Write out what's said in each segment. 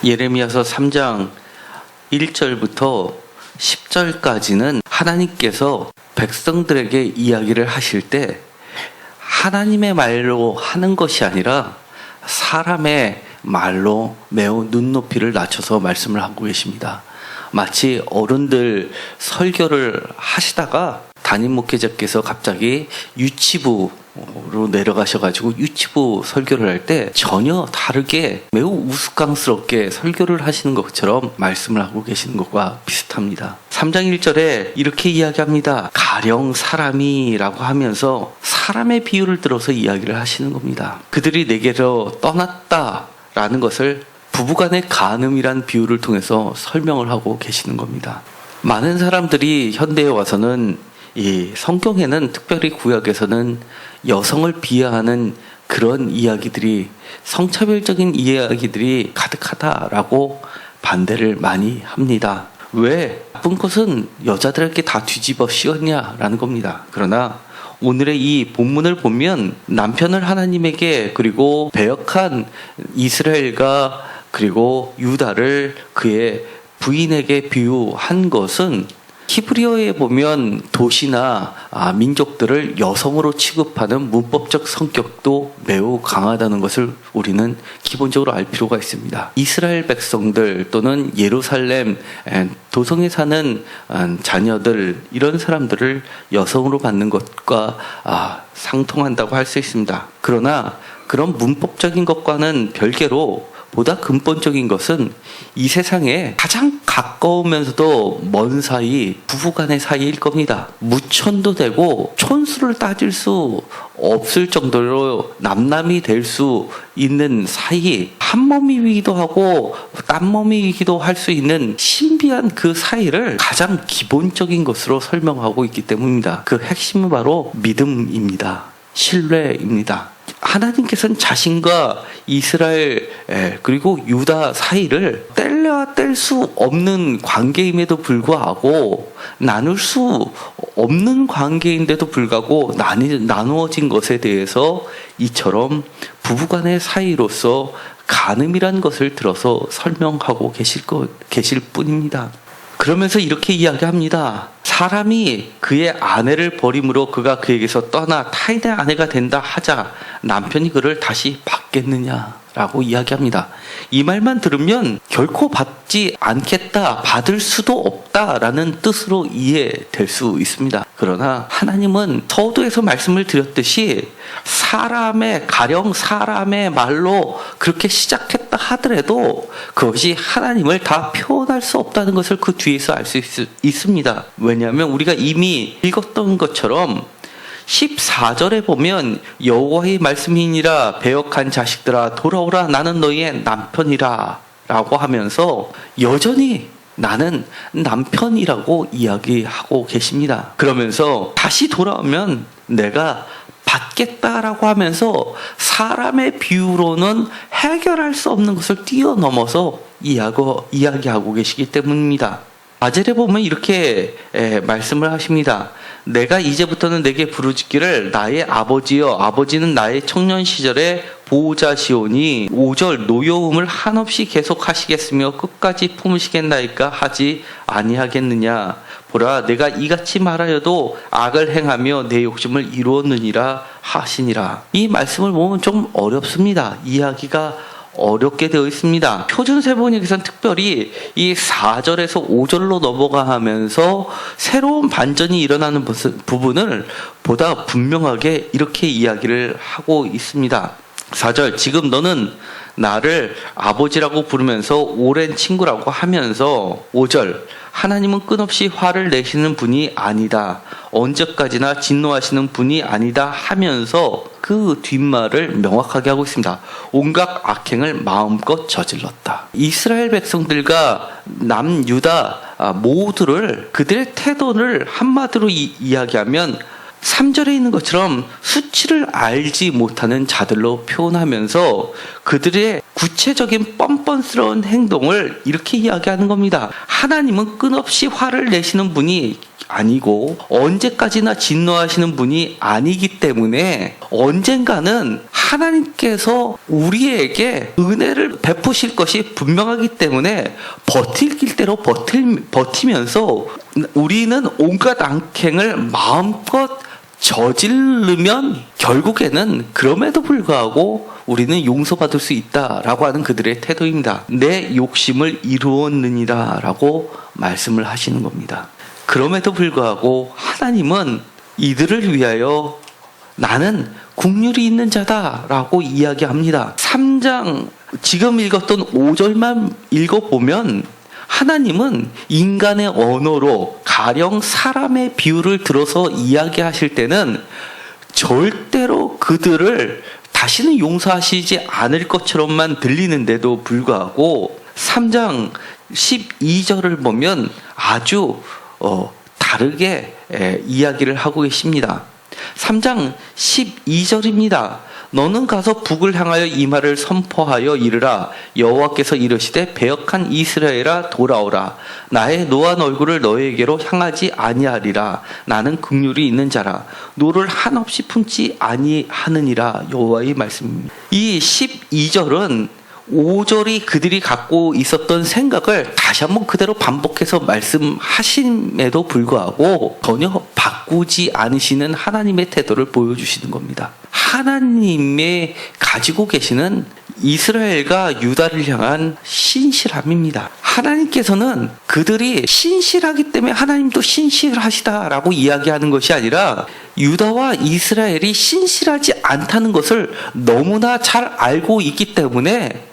예레미야서 3장 1절부터 10절까지는 하나님께서 백성들에게 이야기를 하실 때 하나님의 말로 하는 것이 아니라 사람의 말로 매우 눈높이를 낮춰서 말씀을 하고 계십니다. 마치 어른들 설교를 하시다가 담임 목회자께서 갑자기 유치부로 내려가셔가지고 유치부 설교를 할 때 전혀 다르게 매우 우스꽝스럽게 설교를 하시는 것처럼 말씀을 하고 계시는 것과 비슷합니다. 3장 1절에 이렇게 이야기합니다. 가령 사람이라고 하면서 사람의 비유를 들어서 이야기를 하시는 겁니다. 그들이 내게로 떠났다라는 것을 부부간의 간음이란 비유를 통해서 설명을 하고 계시는 겁니다. 많은 사람들이 현대에 와서는 이 성경에는 특별히 구약에서는 여성을 비하하는 그런 이야기들이 성차별적인 이야기들이 가득하다라고 반대를 많이 합니다. 왜 나쁜 것은 여자들에게 다 뒤집어 씌웠냐라는 겁니다. 그러나 오늘의 이 본문을 보면 남편을 하나님에게 그리고 배역한 이스라엘과 그리고 유다를 그의 부인에게 비유한 것은 히브리어에 보면 도시나 민족들을 여성으로 취급하는 문법적 성격도 매우 강하다는 것을 우리는 기본적으로 알 필요가 있습니다. 이스라엘 백성들 또는 예루살렘 도성에 사는 자녀들 이런 사람들을 여성으로 받는 것과 상통한다고 할 수 있습니다. 그러나 그런 문법적인 것과는 별개로 보다 근본적인 것은 이 세상에 가장 가까우면서도 먼 사이 부부간의 사이일 겁니다. 무천도 되고 촌수를 따질 수 없을 정도로 남남이 될 수 있는 사이, 한 몸이기도 하고 딴 몸이기도 할 수 있는 신비한 그 사이를 가장 기본적인 것으로 설명하고 있기 때문입니다. 그 핵심은 바로 믿음입니다. 신뢰입니다. 하나님께서는 자신과 이스라엘 그리고 유다 사이를 뗄래야 뗄 수 없는 관계임에도 불구하고 나눌 수 없는 관계인데도 불구하고 나누어진 것에 대해서 이처럼 부부간의 사이로서 간음이라는 것을 들어서 설명하고 계실 뿐입니다. 그러면서 이렇게 이야기합니다. 사람이 그의 아내를 버림으로 그가 그에게서 떠나 타인의 아내가 된다 하자 남편이 그를 다시 받겠느냐라고 이야기합니다. 이 말만 들으면 결코 받지 않겠다, 받을 수도 없다라는 뜻으로 이해될 수 있습니다. 그러나 하나님은 서두에서 말씀을 드렸듯이 가령 사람의 말로 그렇게 시작했다 하더라도 그것이 하나님을 다 표현할 수 없다는 것을 그 뒤에서 알 수 있습니다. 왜냐하면 우리가 이미 읽었던 것처럼 14절에 보면 여호와의 말씀이니라 배역한 자식들아 돌아오라 나는 너희의 남편이라 라고 하면서 여전히 나는 남편이라고 이야기하고 계십니다. 그러면서 다시 돌아오면 내가 받겠다라고 하면서 사람의 비유로는 해결할 수 없는 것을 뛰어넘어서 이야기하고 계시기 때문입니다. 아젤에 보면 이렇게 말씀을 하십니다. 내가 이제부터는 내게 부르짖기를 나의 아버지여 아버지는 나의 청년 시절의 보호자시오니 5절 노여움을 한없이 계속하시겠으며 끝까지 품으시겠나이까 하지 아니하겠느냐. 보라 내가 이같이 말하여도 악을 행하며 내 욕심을 이루었느니라 하시니라. 이 말씀을 보면 좀 어렵습니다. 이야기가 어렵게 되어 있습니다. 표준세번역에서는 특별히 이 4절에서 5절로 넘어가면서 새로운 반전이 일어나는 부분을 보다 분명하게 이렇게 이야기를 하고 있습니다. 4절 지금 너는 나를 아버지라고 부르면서 오랜 친구라고 하면서 5절 하나님은 끝없이 화를 내시는 분이 아니다. 언제까지나 진노하시는 분이 아니다 하면서 그 뒷말을 명확하게 하고 있습니다. 온갖 악행을 마음껏 저질렀다. 이스라엘 백성들과 남유다 모두를 그들의 태도를 한마디로 이야기하면 3절에 있는 것처럼 수치를 알지 못하는 자들로 표현하면서 그들의 구체적인 뻔뻔스러운 행동을 이렇게 이야기하는 겁니다. 하나님은 끝없이 화를 내시는 분이 아니고 언제까지나 진노하시는 분이 아니기 때문에 언젠가는 하나님께서 우리에게 은혜를 베푸실 것이 분명하기 때문에 버틸 길대로 버티면서 우리는 온갖 악행을 마음껏 저지르면 결국에는 그럼에도 불구하고 우리는 용서받을 수 있다라고 하는 그들의 태도입니다. 내 욕심을 이루었느니라 라고 말씀을 하시는 겁니다. 그럼에도 불구하고 하나님은 이들을 위하여 나는 국률이 있는 자다라고 이야기합니다. 3장 지금 읽었던 5절만 읽어보면 하나님은 인간의 언어로 가령 사람의 비유를 들어서 이야기하실 때는 절대로 그들을 다시는 용서하시지 않을 것처럼만 들리는데도 불구하고 3장 12절을 보면 아주 다르게 이야기를 하고 계십니다. 3장 12절입니다. 너는 가서 북을 향하여 이 말을 선포하여 이르라. 여호와께서 이르시되 배역한 이스라엘아 돌아오라. 나의 노한 얼굴을 너에게로 향하지 아니하리라. 나는 긍휼이 있는 자라. 노를 한없이 품지 아니하느니라. 여호와의 말씀입니다. 이 12절은 5절이 그들이 갖고 있었던 생각을 다시 한번 그대로 반복해서 말씀하심에도 불구하고 전혀 바꾸지 않으시는 하나님의 태도를 보여주시는 겁니다. 하나님의 가지고 계시는 이스라엘과 유다를 향한 신실함입니다. 하나님께서는 그들이 신실하기 때문에 하나님도 신실하시다라고 이야기하는 것이 아니라 유다와 이스라엘이 신실하지 않다는 것을 너무나 잘 알고 있기 때문에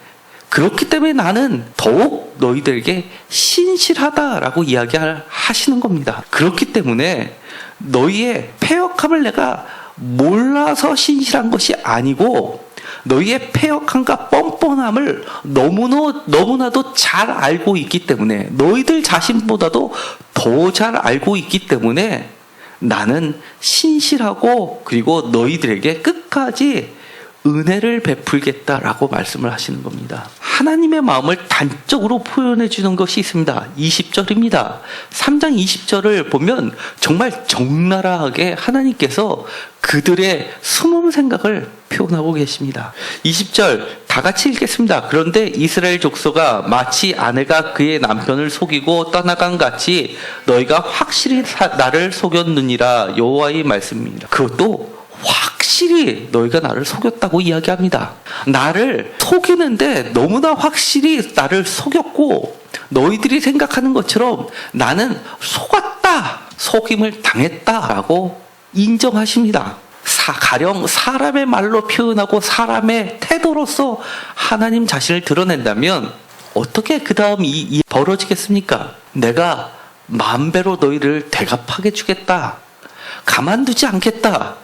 그렇기 때문에 나는 더욱 너희들에게 신실하다라고 이야기하시는 겁니다. 그렇기 때문에 너희의 패역함을 내가 몰라서 신실한 것이 아니고 너희의 패역함과 뻔뻔함을 너무나도 잘 알고 있기 때문에 너희들 자신보다도 더 잘 알고 있기 때문에 나는 신실하고 그리고 너희들에게 끝까지 은혜를 베풀겠다라고 말씀을 하시는 겁니다. 하나님의 마음을 단적으로 표현해 주는 것이 있습니다. 20절입니다. 3장 20절을 보면 정말 적나라하게 하나님께서 그들의 숨은 생각을 표현하고 계십니다. 20절 다 같이 읽겠습니다. 그런데 이스라엘 족속아 마치 아내가 그의 남편을 속이고 떠나간 같이 너희가 확실히 나를 속였느니라. 여호와의 말씀입니다. 그것도 확실히 너희가 나를 속였다고 이야기합니다. 나를 속이는데 너무나 확실히 나를 속였고 너희들이 생각하는 것처럼 나는 속았다, 속임을 당했다라고 인정하십니다. 가령 사람의 말로 표현하고 사람의 태도로서 하나님 자신을 드러낸다면 어떻게 그 다음이 벌어지겠습니까? 내가 만배로 너희를 대갚하게 주겠다. 가만두지 않겠다.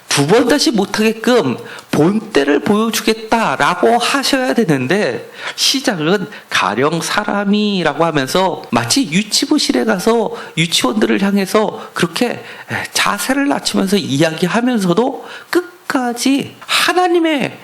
두 번 다시 못하게끔 본때를 보여주겠다라고 하셔야 되는데 시작은 가령 사람이라고 하면서 마치 유치부실에 가서 유치원들을 향해서 그렇게 자세를 낮추면서 이야기하면서도 끝까지 하나님의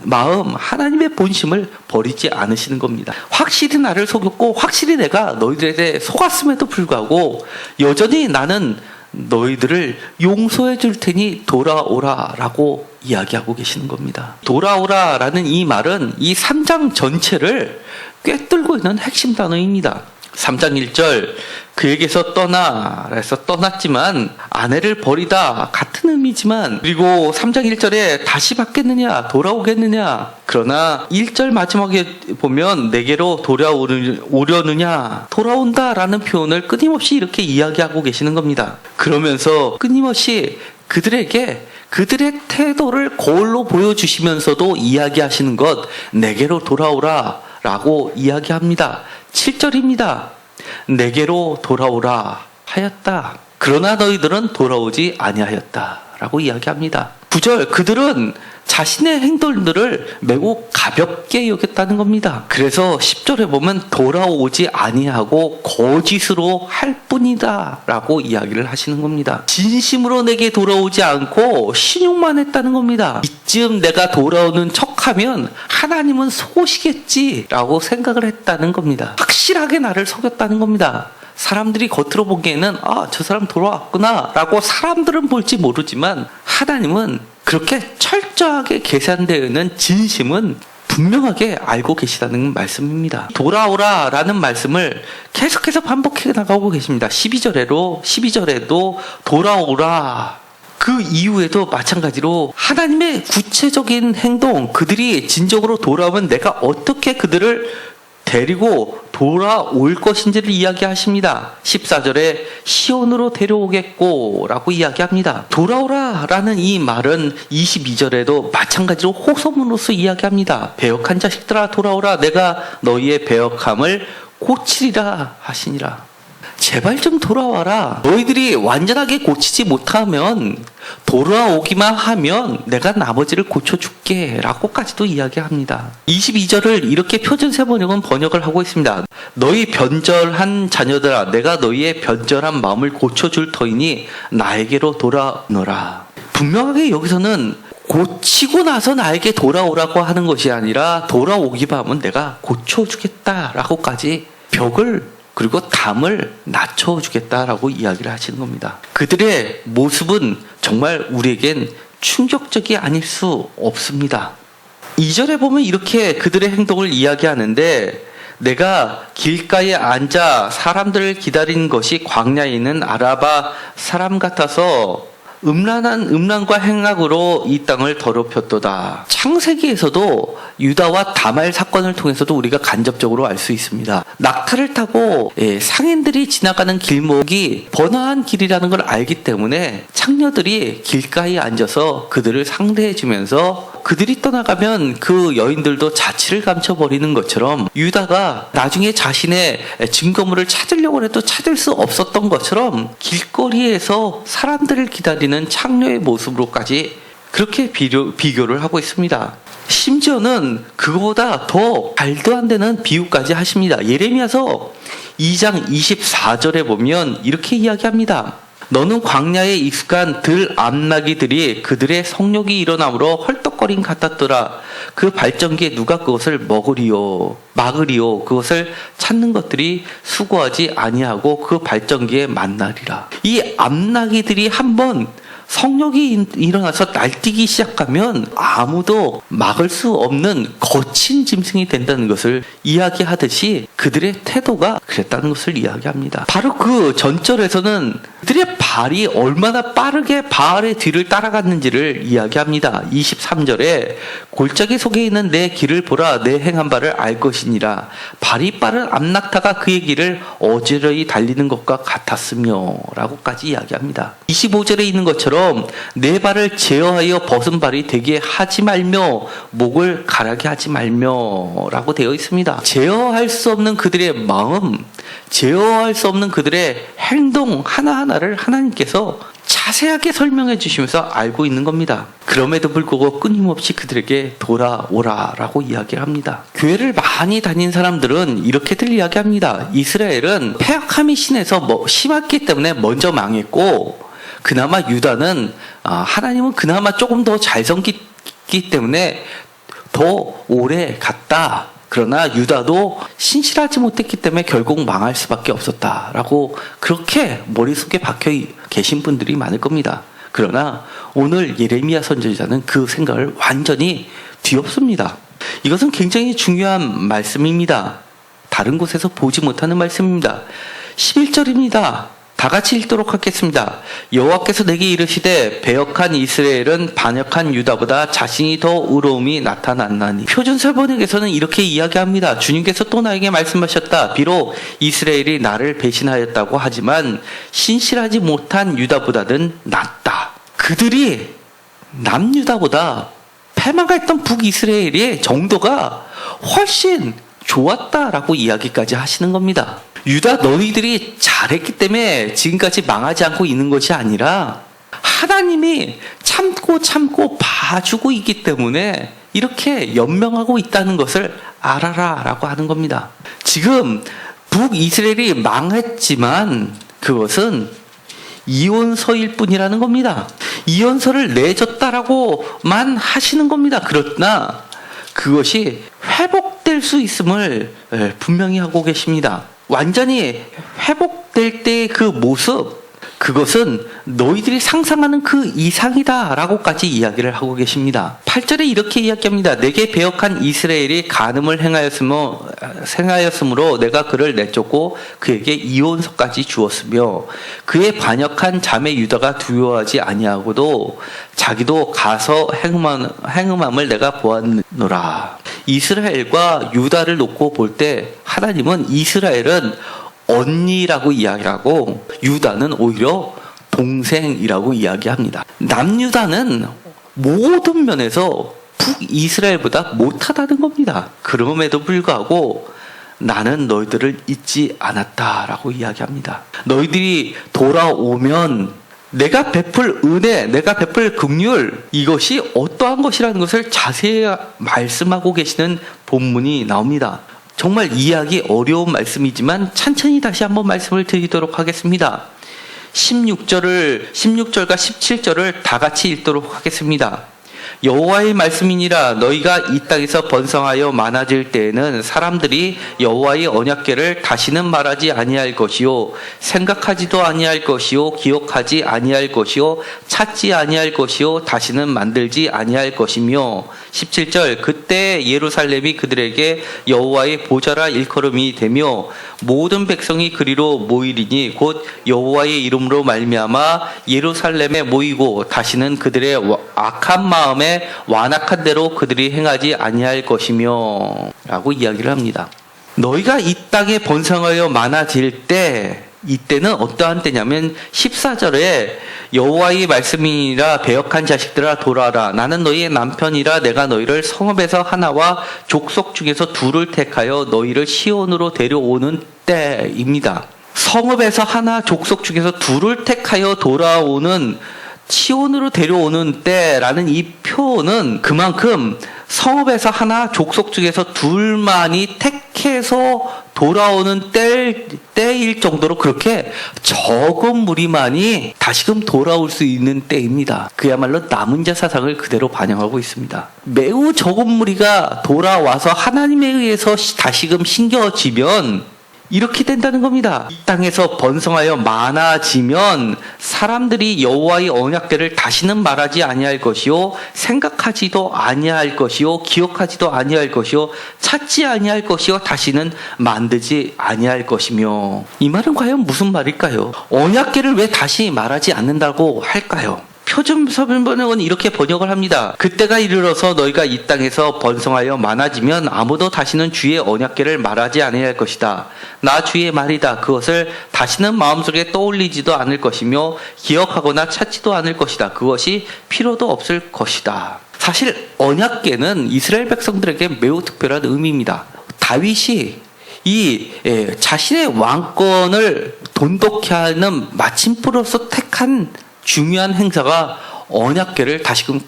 마음, 하나님의 본심을 버리지 않으시는 겁니다. 확실히 나를 속였고 확실히 내가 너희들에 대해 속았음에도 불구하고 여전히 나는 너희들을 용서해 줄 테니 돌아오라 라고 이야기하고 계시는 겁니다. 돌아오라 라는 이 말은 이 3장 전체를 꿰뚫고 있는 핵심 단어입니다. 3장 1절 그에게서 떠나 해서 떠났지만 아내를 버리다 같은 의미지만 그리고 3장 1절에 다시 받겠느냐 돌아오겠느냐 그러나 1절 마지막에 보면 내게로 돌아오려느냐 돌아온다라는 표현을 끊임없이 이렇게 이야기하고 계시는 겁니다. 그러면서 끊임없이 그들에게 그들의 태도를 거울로 보여주시면서도 이야기하시는 것 내게로 돌아오라 라고 이야기합니다. 7절입니다. 내게로 돌아오라 하였다. 그러나 너희들은 돌아오지 아니하였다 라고 이야기합니다. 9절 그들은 자신의 행동들을 매우 가볍게 여겼다는 겁니다. 그래서 10절에 보면 돌아오지 아니하고 거짓으로 할 뿐이다 라고 이야기를 하시는 겁니다. 진심으로 내게 돌아오지 않고 신용만 했다는 겁니다. 이쯤 내가 돌아오는 척하면 하나님은 속으시겠지 라고 생각을 했다는 겁니다. 확실하게 나를 속였다는 겁니다. 사람들이 겉으로 보기에는 저 사람 돌아왔구나 라고 사람들은 볼지 모르지만 하나님은 그렇게 철저하게 계산되어 있는 진심은 분명하게 알고 계시다는 말씀입니다. 돌아오라 라는 말씀을 계속해서 반복해 나가고 계십니다. 12절에도 돌아오라. 그 이후에도 마찬가지로 하나님의 구체적인 행동, 그들이 진정으로 돌아오면 내가 어떻게 그들을 데리고 돌아올 것인지를 이야기하십니다. 14절에 시온으로 데려오겠고 라고 이야기합니다. 돌아오라 라는 이 말은 22절에도 마찬가지로 호소문으로서 이야기합니다. 배역한 자식들아 돌아오라, 내가 너희의 배역함을 고치리라 하시니라. 제발 좀 돌아와라. 너희들이 완전하게 고치지 못하면, 돌아오기만 하면 내가 나머지를 고쳐줄게 라고까지도 이야기합니다. 22절을 이렇게 표준세 번역은 번역을 하고 있습니다. 너희 변절한 자녀들아, 내가 너희의 변절한 마음을 고쳐줄 터이니 나에게로 돌아오너라. 분명하게 여기서는 고치고 나서 나에게 돌아오라고 하는 것이 아니라 돌아오기만 하면 내가 고쳐주겠다라고까지 벽을, 그리고 담을 낮춰주겠다라고 이야기를 하시는 겁니다. 그들의 모습은 정말 우리에겐 충격적이 아닐 수 없습니다. 2절에 보면 이렇게 그들의 행동을 이야기하는데, 내가 길가에 앉아 사람들을 기다린 것이 광야에 있는 아라바 사람 같아서 음란과 행악으로 이 땅을 더럽혔도다. 창세기에서도 유다와 다말 사건을 통해서도 우리가 간접적으로 알 수 있습니다. 낙타를 타고 상인들이 지나가는 길목이 번화한 길이라는 걸 알기 때문에 창녀들이 길가에 앉아서 그들을 상대해 주면서 그들이 떠나가면 그 여인들도 자취를 감춰버리는 것처럼, 유다가 나중에 자신의 증거물을 찾으려고 해도 찾을 수 없었던 것처럼 길거리에서 사람들을 기다리는 창녀의 모습으로까지 그렇게 비교를 하고 있습니다. 심지어는 그거보다 더 말도 안 되는 비유까지 하십니다. 예레미야서 2장 24절에 보면 이렇게 이야기합니다. 너는 광야에 익숙한 들 암나기들이 그들의 성욕이 일어남으로 헐떡거림 같았더라. 그 발전기에 누가 그것을 막으리요. 그것을 찾는 것들이 수고하지 아니하고 그 발전기에 만나리라. 이 암나기들이 한번 성욕이 일어나서 날뛰기 시작하면 아무도 막을 수 없는 거친 짐승이 된다는 것을 이야기하듯이 그들의 태도가 그랬다는 것을 이야기합니다. 바로 그 전절에서는 그들의 발이 얼마나 빠르게 바알의 뒤를 따라갔는지를 이야기합니다. 23절에 골짜기 속에 있는 내 길을 보라, 내 행한 바를 알 것이니라. 발이 빠른 암낙타가 그의 길을 어지러이 달리는 것과 같았으며 라고까지 이야기합니다. 25절에 있는 것처럼 내 발을 제어하여 벗은 발이 되게 하지 말며 목을 가라게 하지 말며 라고 되어 있습니다. 제어할 수 없는 그들의 마음, 제어할 수 없는 그들의 행동 하나하나를 하나님께서 자세하게 설명해 주시면서 알고 있는 겁니다. 그럼에도 불구하고 끊임없이 그들에게 돌아오라 라고 이야기를 합니다. 교회를 많이 다닌 사람들은 이렇게들 이야기합니다. 이스라엘은 패역함이 심해서 심했기 때문에 먼저 망했고, 그나마 유다는 하나님은 그나마 조금 더 잘 섬기기 때문에 더 오래 갔다. 그러나 유다도 신실하지 못했기 때문에 결국 망할 수밖에 없었다라고 그렇게 머릿속에 박혀 계신 분들이 많을 겁니다. 그러나 오늘 예레미야 선지자는 그 생각을 완전히 뒤엎습니다. 이것은 굉장히 중요한 말씀입니다. 다른 곳에서 보지 못하는 말씀입니다. 11절입니다. 다 같이 읽도록 하겠습니다. 여호와께서 내게 이르시되 배역한 이스라엘은 반역한 유다보다 자신이 더 의로움이 나타났나니. 표준세 번역에서는 이렇게 이야기합니다. 주님께서 또 나에게 말씀하셨다. 비록 이스라엘이 나를 배신하였다고 하지만 신실하지 못한 유다보다는 낫다. 그들이 남유다보다 패망했던 북이스라엘의 정도가 훨씬 좋았다라고 이야기까지 하시는 겁니다. 유다 너희들이 잘했기 때문에 지금까지 망하지 않고 있는 것이 아니라 하나님이 참고 봐주고 있기 때문에 이렇게 연명하고 있다는 것을 알아라 라고 하는 겁니다. 지금 북이스라엘이 망했지만 그것은 이혼서일 뿐이라는 겁니다. 이혼서를 내줬다라고만 하시는 겁니다. 그러나 그것이 회복될 수 있음을 분명히 하고 계십니다. 완전히 회복될 때의 그 모습, 그것은 너희들이 상상하는 그 이상이다 라고까지 이야기를 하고 계십니다. 8절에 이렇게 이야기합니다. 내게 배역한 이스라엘이 간음을 행하였으므로 내가 그를 내쫓고 그에게 이혼서까지 주었으며 그의 반역한 자매 유다가 두려워하지 아니하고도 자기도 가서 행음함을 내가 보았노라. 이스라엘과 유다를 놓고 볼 때 하나님은 이스라엘은 언니라고 이야기하고 유다는 오히려 동생이라고 이야기합니다. 남유다는 모든 면에서 북이스라엘보다 못하다는 겁니다. 그럼에도 불구하고 나는 너희들을 잊지 않았다라고 이야기합니다. 너희들이 돌아오면 내가 베풀 은혜, 내가 베풀 긍휼, 이것이 어떠한 것이라는 것을 자세히 말씀하고 계시는 본문이 나옵니다. 정말 이해하기 어려운 말씀이지만 천천히 다시 한번 말씀을 드리도록 하겠습니다. 16절과 17절을 다 같이 읽도록 하겠습니다. 여호와의 말씀이니라. 너희가 이 땅에서 번성하여 많아질 때에는 사람들이 여호와의 언약궤를 다시는 말하지 아니할 것이요 생각하지도 아니할 것이요 기억하지 아니할 것이요 찾지 아니할 것이요 다시는 만들지 아니할 것이며 17절 그때 예루살렘이 그들에게 여호와의 보좌라 일컬음이 되며 모든 백성이 그리로 모이리니 곧 여호와의 이름으로 말미암아 예루살렘에 모이고 다시는 그들의 악한 마음에 완악한 대로 그들이 행하지 아니할 것이며 라고 이야기를 합니다. 너희가 이 땅에 번성하여 많아질 때 이때는 어떠한 때냐면 14절에 여호와의 말씀이니라 배역한 자식들아 돌아라. 나는 너희의 남편이라. 내가 너희를 성읍에서 하나와 족속 중에서 둘을 택하여 너희를 시온으로 데려오는 때입니다. 성읍에서 하나 족속 중에서 둘을 택하여 돌아오는 시온으로 데려오는 때라는 이 표현은 그만큼 성읍에서 하나 족속 중에서 둘만이 택해서 돌아오는 때일 정도로 그렇게 적은 무리만이 다시금 돌아올 수 있는 때입니다. 그야말로 남은 자 사상을 그대로 반영하고 있습니다. 매우 적은 무리가 돌아와서 하나님에 의해서 다시금 신겨지면 이렇게 된다는 겁니다. 이 땅에서 번성하여 많아지면 사람들이 여호와의 언약궤를 다시는 말하지 아니할 것이요 생각하지도 아니할 것이요 기억하지도 아니할 것이요 찾지 아니할 것이요 다시는 만들지 아니할 것이며 이 말은 과연 무슨 말일까요? 언약궤를 왜 다시 말하지 않는다고 할까요? 표준서변번역은 이렇게 번역을 합니다. 그때가 이르러서 너희가 이 땅에서 번성하여 많아지면 아무도 다시는 주의 언약궤를 말하지 아니할 것이다. 나 주의 말이다. 그것을 다시는 마음속에 떠올리지도 않을 것이며 기억하거나 찾지도 않을 것이다. 그것이 필요도 없을 것이다. 사실 언약궤는 이스라엘 백성들에게 매우 특별한 의미입니다. 다윗이 자신의 왕권을 돈독케 하는 마침표로서 택한 중요한 행사가 언약궤를 다시금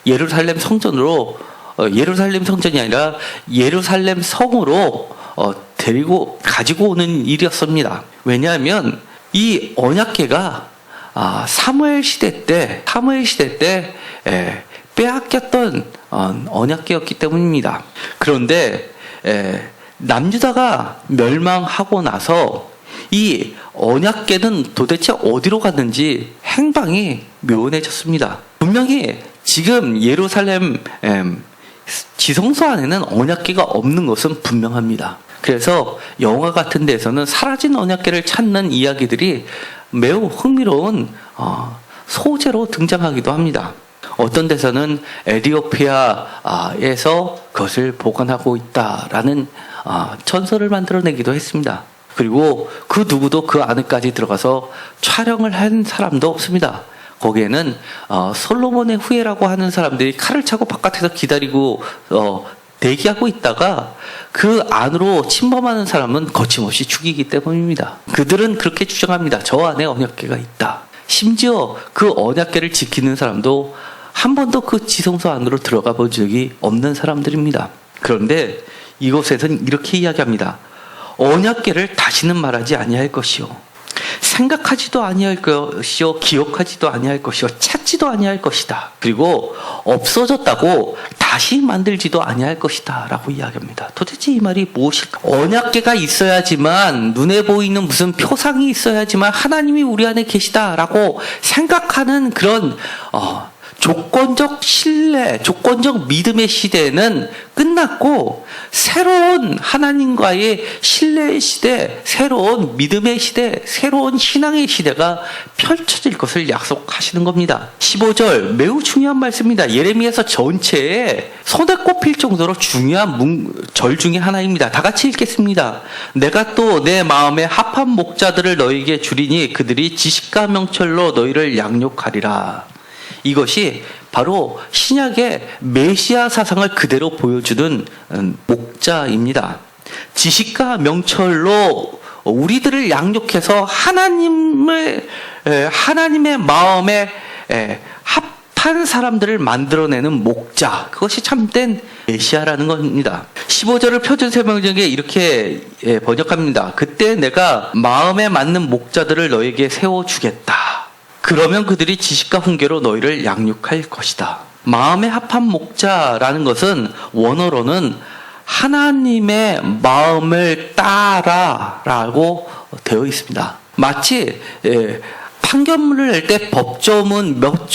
예루살렘 성전이 아니라 예루살렘 성으로 가지고 오는 일이었습니다. 왜냐하면 이 언약궤가 사무엘 시대 때 빼앗겼던 언약궤였기 때문입니다. 그런데 남유다가 멸망하고 나서 이 언약궤는 도대체 어디로 갔는지 행방이 묘연해졌습니다. 분명히 지금 예루살렘 지성소 안에는 언약궤가 없는 것은 분명합니다. 그래서 영화 같은 데서는 사라진 언약궤를 찾는 이야기들이 매우 흥미로운 소재로 등장하기도 합니다. 어떤 데서는 에티오피아에서 그것을 보관하고 있다라는 전설을 만들어내기도 했습니다. 그리고 그 누구도 그 안에까지 들어가서 촬영을 한 사람도 없습니다. 거기에는 솔로몬의 후예라고 하는 사람들이 칼을 차고 바깥에서 기다리고 대기하고 있다가 그 안으로 침범하는 사람은 거침없이 죽이기 때문입니다. 그들은 그렇게 주장합니다. 저 안에 언약궤가 있다. 심지어 그 언약궤를 지키는 사람도 한 번도 그 지성소 안으로 들어가 본 적이 없는 사람들입니다. 그런데 이곳에서는 이렇게 이야기합니다. 언약궤를 다시는 말하지 아니할 것이요 생각하지도 아니할 것이요 기억하지도 아니할 것이요 찾지도 아니할 것이다. 그리고 없어졌다고 다시 만들지도 아니할 것이다 라고 이야기합니다. 도대체 이 말이 무엇일까? 언약궤가 있어야지만, 눈에 보이는 무슨 표상이 있어야지만 하나님이 우리 안에 계시다라고 생각하는 그런 조건적 신뢰, 조건적 믿음의 시대는 끝났고, 새로운 하나님과의 신뢰의 시대, 새로운 믿음의 시대, 새로운 신앙의 시대가 펼쳐질 것을 약속하시는 겁니다. 15절 매우 중요한 말씀입니다. 예레미야서 전체에 손에 꼽힐 정도로 중요한 절 중에 하나입니다. 다 같이 읽겠습니다. 내가 또 내 마음에 합한 목자들을 너에게 주리니 그들이 지식과 명철로 너희를 양육하리라. 이것이 바로 신약의 메시아 사상을 그대로 보여주는 목자입니다. 지식과 명철로 우리들을 양육해서 하나님의 마음에 합한 사람들을 만들어내는 목자, 그것이 참된 메시아라는 겁니다. 15절을 표준 설명중에 이렇게 번역합니다. 그때 내가 마음에 맞는 목자들을 너에게 세워주겠다. 그러면 그들이 지식과 훈계로 너희를 양육할 것이다. 마음에 합한 목자라는 것은 원어로는 하나님의 마음을 따라라고 되어 있습니다. 마치 판결문을 낼 때 법조문 몇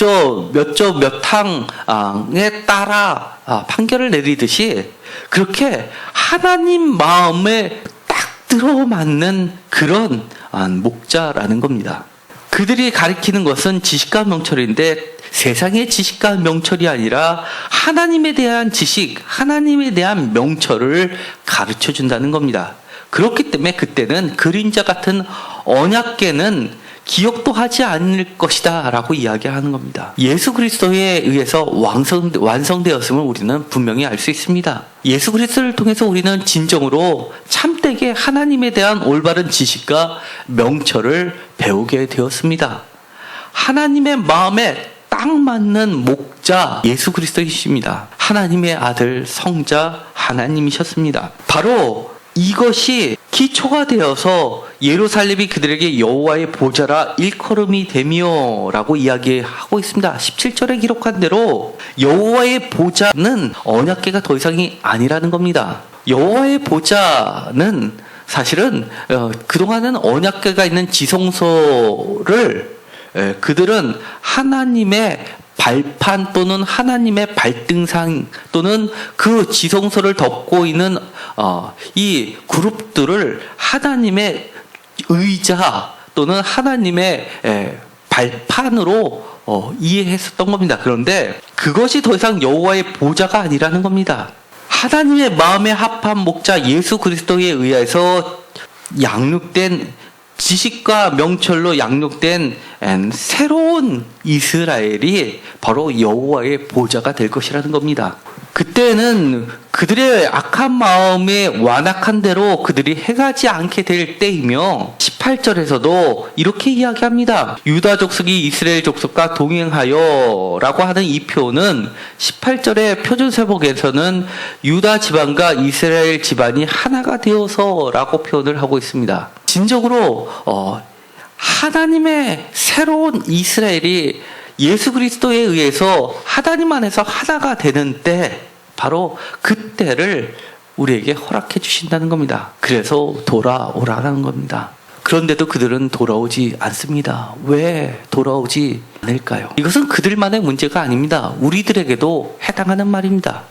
항에 따라 판결을 내리듯이, 그렇게 하나님 마음에 딱 들어맞는 그런 목자라는 겁니다. 그들이 가리키는 것은 지식과 명철인데, 세상의 지식과 명철이 아니라 하나님에 대한 지식, 하나님에 대한 명철을 가르쳐 준다는 겁니다. 그렇기 때문에 그때는 그림자 같은 언약궤는 기억도 하지 않을 것이다 라고 이야기하는 겁니다. 예수 그리스도에 의해서 완성되었음을 우리는 분명히 알 수 있습니다. 예수 그리스도를 통해서 우리는 진정으로 참되게 하나님에 대한 올바른 지식과 명철을 배우게 되었습니다. 하나님의 마음에 딱 맞는 목자 예수 그리스도이십니다. 하나님의 아들 성자 하나님이셨습니다. 바로 이것이 기초가 되어서 예루살렘이 그들에게 여호와의 보좌라 일컬음이 되며 라고 이야기하고 있습니다. 17절에 기록한 대로 여호와의 보좌는 언약궤가 더 이상이 아니라는 겁니다. 여호와의 보좌는 사실은 그동안은 언약궤가 있는 지성소를 그들은 하나님의 발판 또는 하나님의 발등상 또는 그 지성소를 덮고 있는 이 그룹들을 하나님의 의자 또는 하나님의 발판으로 이해했었던 겁니다. 그런데 그것이 더 이상 여호와의 보좌가 아니라는 겁니다. 하나님의 마음에 합한 목자 예수 그리스도에 의해서 양육된, 지식과 명철로 양육된 새로운 이스라엘이 바로 여호와의 보좌가 될 것이라는 겁니다. 그때는 그들의 악한 마음에 완악한 대로 그들이 행하지 않게 될 때이며, 18절에서도 이렇게 이야기합니다. 유다 족속이 이스라엘 족속과 동행하여 라고 하는 이 표현은 18절의 표준세복에서는 유다 지방과 이스라엘 집안이 하나가 되어서 라고 표현을 하고 있습니다. 진정으로 하나님의 새로운 이스라엘이 예수 그리스도에 의해서 하나님 안에서 하나가 되는 때, 바로 그때를 우리에게 허락해 주신다는 겁니다. 그래서 돌아오라는 겁니다. 그런데도 그들은 돌아오지 않습니다. 왜 돌아오지 않을까요? 이것은 그들만의 문제가 아닙니다. 우리들에게도 해당하는 말입니다.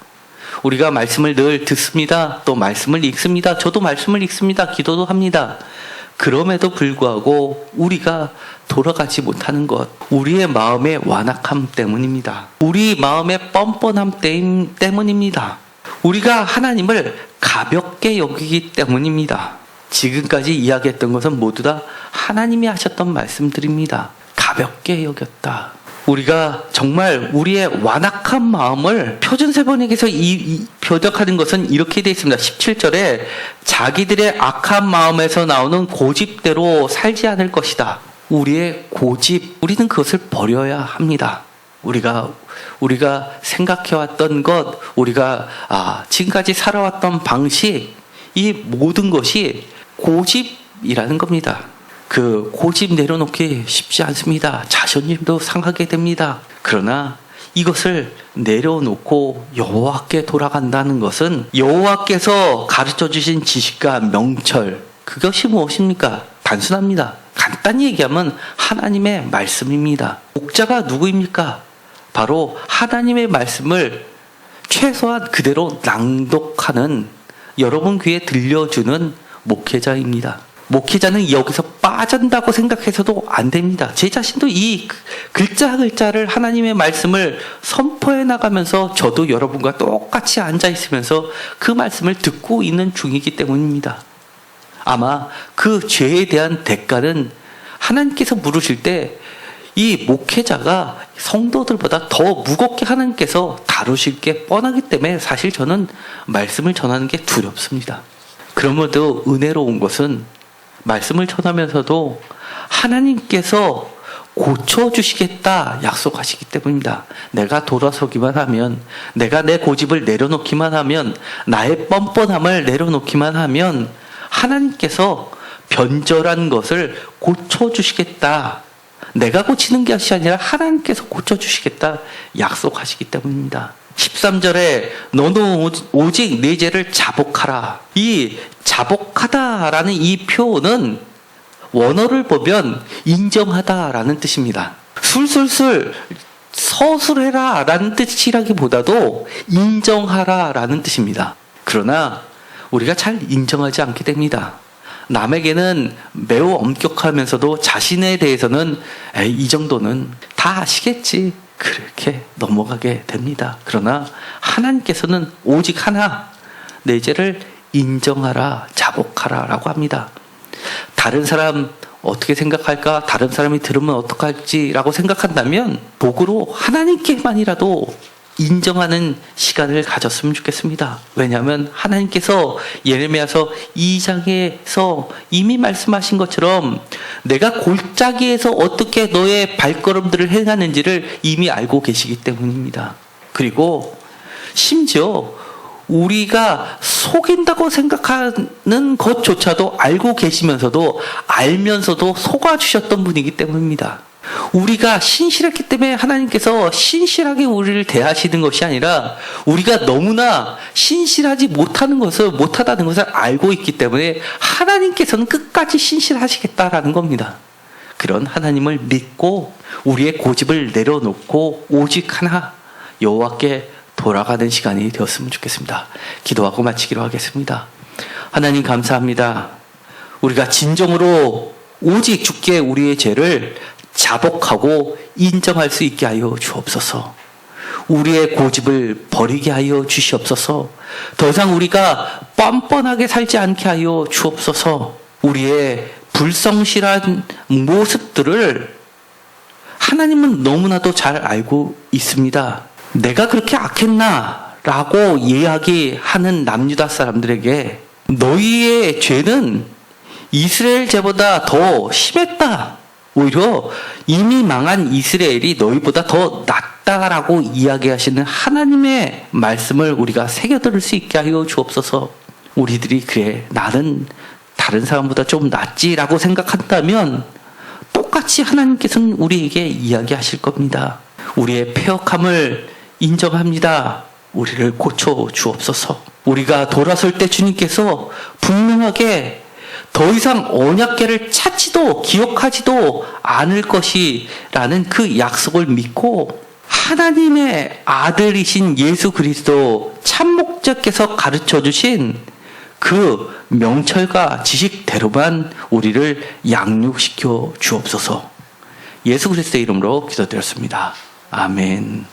우리가 말씀을 늘 듣습니다. 또 말씀을 읽습니다. 저도 말씀을 읽습니다. 기도도 합니다. 그럼에도 불구하고 우리가 돌아가지 못하는 것, 우리의 마음의 완악함 때문입니다. 우리 마음의 뻔뻔함 때문입니다. 우리가 하나님을 가볍게 여기기 때문입니다. 지금까지 이야기했던 것은 모두 다 하나님이 하셨던 말씀들입니다. 가볍게 여겼다. 우리가 정말 우리의 완악한 마음을, 표준세번역에서 이 표적하는 것은 이렇게 되어 있습니다. 17절에 자기들의 악한 마음에서 나오는 고집대로 살지 않을 것이다. 우리의 고집, 우리는 그것을 버려야 합니다. 우리가 생각해왔던 것, 우리가 지금까지 살아왔던 방식, 이 모든 것이 고집이라는 겁니다. 그 고집 내려놓기 쉽지 않습니다. 자존심도 상하게 됩니다. 그러나 이것을 내려놓고 여호와께 돌아간다는 것은 여호와께서 가르쳐 주신 지식과 명철, 그것이 무엇입니까? 단순합니다. 간단히 얘기하면 하나님의 말씀입니다. 목자가 누구입니까? 바로 하나님의 말씀을 최소한 그대로 낭독하는, 여러분 귀에 들려주는 목회자입니다. 목회자는 여기서 빠진다고 생각해서도 안 됩니다. 제 자신도 이 글자 글자를 하나님의 말씀을 선포해 나가면서 저도 여러분과 똑같이 앉아 있으면서 그 말씀을 듣고 있는 중이기 때문입니다. 아마 그 죄에 대한 대가는 하나님께서 물으실 때 이 목회자가 성도들보다 더 무겁게 하나님께서 다루실 게 뻔하기 때문에 사실 저는 말씀을 전하는 게 두렵습니다. 그러므로 은혜로운 것은 말씀을 전하면서도 하나님께서 고쳐주시겠다 약속하시기 때문입니다. 내가 돌아서기만 하면, 내가 내 고집을 내려놓기만 하면, 나의 뻔뻔함을 내려놓기만 하면 하나님께서 변절한 것을 고쳐주시겠다. 내가 고치는 것이 아니라 하나님께서 고쳐주시겠다 약속하시기 때문입니다. 13절에 너는 오직 내 죄를 자복하라. 이 자복하다라는 이 표현은 원어를 보면 인정하다라는 뜻입니다. 술술술 서술해라 라는 뜻이라기보다도 인정하라 라는 뜻입니다. 그러나 우리가 잘 인정하지 않게 됩니다. 남에게는 매우 엄격하면서도 자신에 대해서는 이 정도는 다 아시겠지, 그렇게 넘어가게 됩니다. 그러나 하나님께서는 오직 하나, 내 죄를 인정하라, 자복하라 라고 합니다. 다른 사람 어떻게 생각할까, 다른 사람이 들으면 어떡할지라고 생각한다면 복으로 하나님께만이라도 인정하는 시간을 가졌으면 좋겠습니다. 왜냐하면 하나님께서 예레미야서 2장에서 이미 말씀하신 것처럼 내가 골짜기에서 어떻게 너의 발걸음들을 행하는지를 이미 알고 계시기 때문입니다. 그리고 심지어 우리가 속인다고 생각하는 것조차도 알고 계시면서도 알면서도 속아주셨던 분이기 때문입니다. 우리가 신실했기 때문에 하나님께서 신실하게 우리를 대하시는 것이 아니라 우리가 너무나 신실하지 못하다는 것을 알고 있기 때문에 하나님께서는 끝까지 신실하시겠다라는 겁니다. 그런 하나님을 믿고 우리의 고집을 내려놓고 오직 하나 여호와께 돌아가는 시간이 되었으면 좋겠습니다. 기도하고 마치기로 하겠습니다. 하나님 감사합니다. 우리가 진정으로 오직 주께 우리의 죄를 자복하고 인정할 수 있게 하여 주옵소서. 우리의 고집을 버리게 하여 주시옵소서. 더 이상 우리가 뻔뻔하게 살지 않게 하여 주옵소서. 우리의 불성실한 모습들을 하나님은 너무나도 잘 알고 있습니다. 내가 그렇게 악했나? 라고 이야기하는 남유다 사람들에게 너희의 죄는 이스라엘 죄보다 더 심했다. 오히려 이미 망한 이스라엘이 너희보다 더 낫다라고 이야기하시는 하나님의 말씀을 우리가 새겨들을 수 있게 하여 주옵소서. 우리들이 그래 나는 다른 사람보다 좀 낫지라고 생각한다면 똑같이 하나님께서는 우리에게 이야기하실 겁니다. 우리의 패역함을 인정합니다. 우리를 고쳐 주옵소서. 우리가 돌아설 때 주님께서 분명하게 더 이상 언약궤를 찾지도 기억하지도 않을 것이라는 그 약속을 믿고 하나님의 아들이신 예수 그리스도 참목자께서 가르쳐 주신 그 명철과 지식대로만 우리를 양육시켜 주옵소서. 예수 그리스도의 이름으로 기도드렸습니다. 아멘.